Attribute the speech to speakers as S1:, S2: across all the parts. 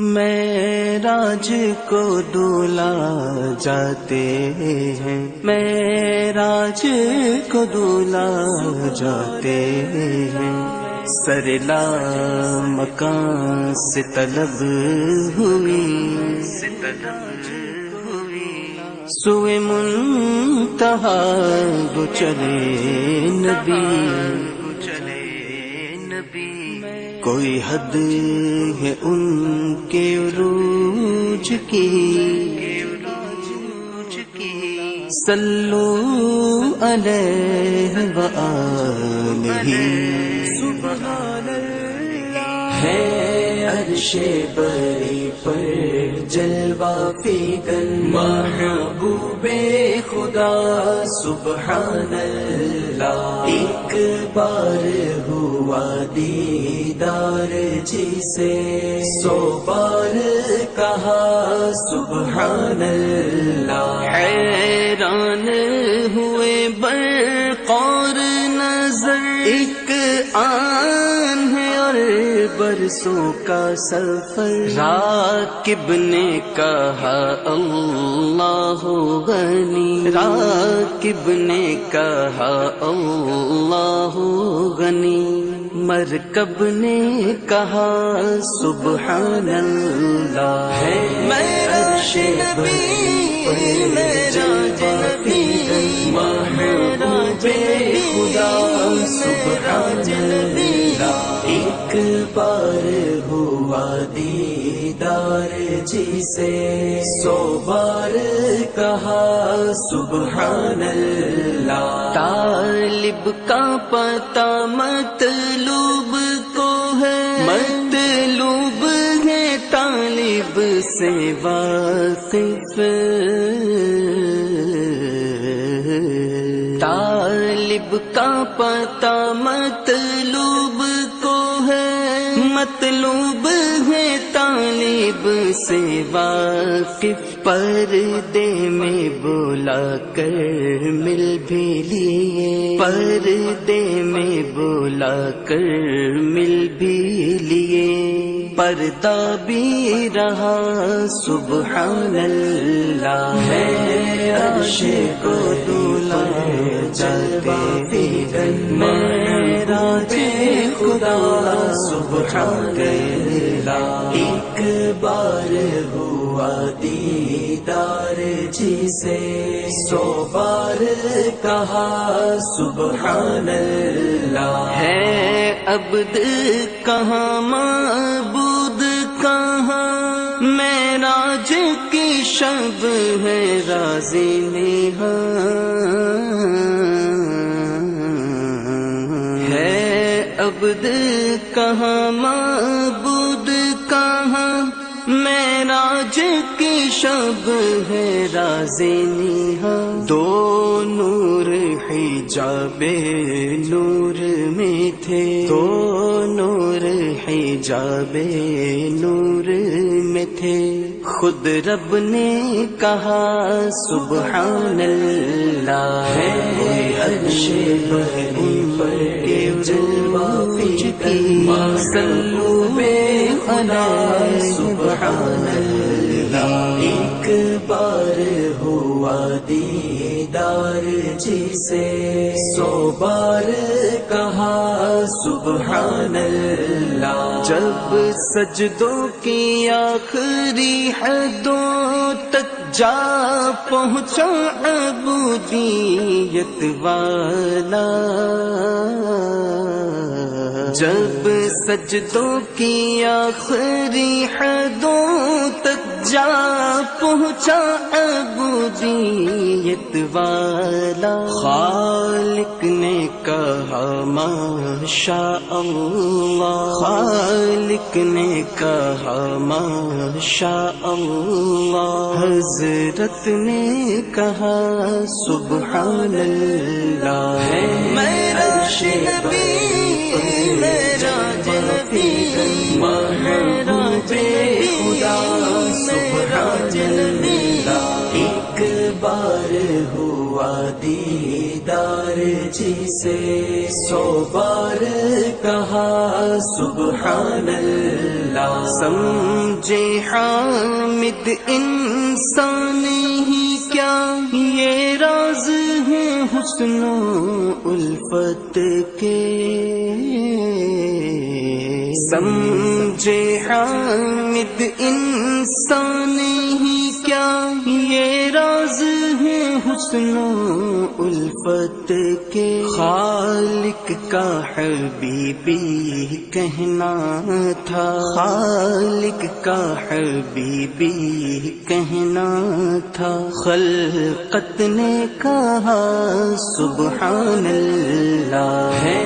S1: معراج کو دولا جاتے ہیں، معراج کو دولا جاتے ہیں، سرلا مکان سے طلب ہوئی، سوئے منتہا وہ چلے نبی، کوئی حد ہے ان کے عروج کی، صلو علیہ وآلہ، سبحان اللہ ہے عرش بری پر جلوہ فیکن محبوب خدا، سبحان اللہ ایک بار ہوا دیدار جسے 100 بار کہا سبحان اللہ، حیران ہوئے برقور نظر، ایک آن ہے اور برسوں کا سفر، راکب نے کہا اللہ غنی، راکب نے کہا اللہ غنی، مرکب نے کہا سبحان اللہ ہے معراج نبی، معراج نبی، محبوب خدا، سبحان اللہ ایک بار ہوا دیدار جسے 100 بار کہا سبحان اللہ، طالب کا پتہ مطلوب کو ہے، مطلوب ہے طالب سے واقف، طالب کا پتہ مطلوب کو ہے، مطلوب ہے طالب سے واقف، پردے میں بولا کر مل بھی لیے، پردے میں بولا کر مل بھی لیے، پردہ بھی رہا سبحان اللہ ہے عرش کو دولا جاتے ہیں، معراج خدا سبحان اللہ ایک بار ہوا دیدار جسے 100 بار کہا سبحان اللہ، ہے عبد کہاں معبود کہاں، معراج کی شب ہے رازی نہاں، ہے عبد کہاں معبود کہاں، معراج کی شب ہے رازی نہاں، دو نور حجاب نور میں تھے، دو نور حجاب نور میں تھے، خود رب نے کہا سبحان اللہ ہے عرش بری پر جلوہ فیکن، صلو علیہ سبحان اللہ ایک بار ہوا دیدار جسے 100 بار کہا سبحان اللہ، جب سجدوں کی آخری حدوں تک جا پہنچا عبودیت والا، جب سجدوں کی آخری حدوں تک جا پہنچا عبودیت والا، خالق نے کہا ماشاء اللہ، خالق نے کہا ماشاء اللہ، حضرت نے کہا سبحان اللہ ہے معراج نبی، معراج نبی، محبوب خدا، سبحان اللہ ایک بار ہوا دیدار جسے 100 بار کہا سبحان اللہ. سمجھے حامد انسان ہی کیا یہ راز ہے حسن و الفت کے. سمجھے حامد انسان ہی کیا یہ راز ہے حسن و الفت کے. خالق کا حبیبی کہنا تھا، خالق کا حبیبی کہنا تھا. خلقت نے کہا سبحان اللہ. ہے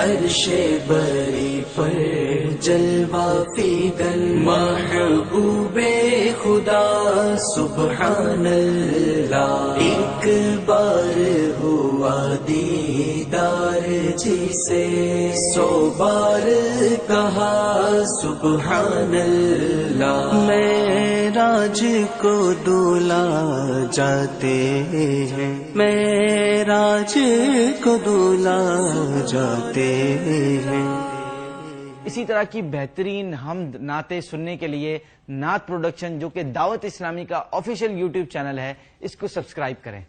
S1: عرش بری پر جلوہ فی دل محبوب خدا سبحان اللہ. ایک بار ہوا دیدار جسے 100 بار کہا سبحان اللہ. معراج کو دولا جاتے ہیں، معراج کو دولا جاتے ہیں.
S2: اسی طرح کی بہترین حمد نعتیں سننے کے لیے نعت پروڈکشن جو کہ دعوت اسلامی کا آفیشیل یوٹیوب چینل ہے، اس کو سبسکرائب کریں.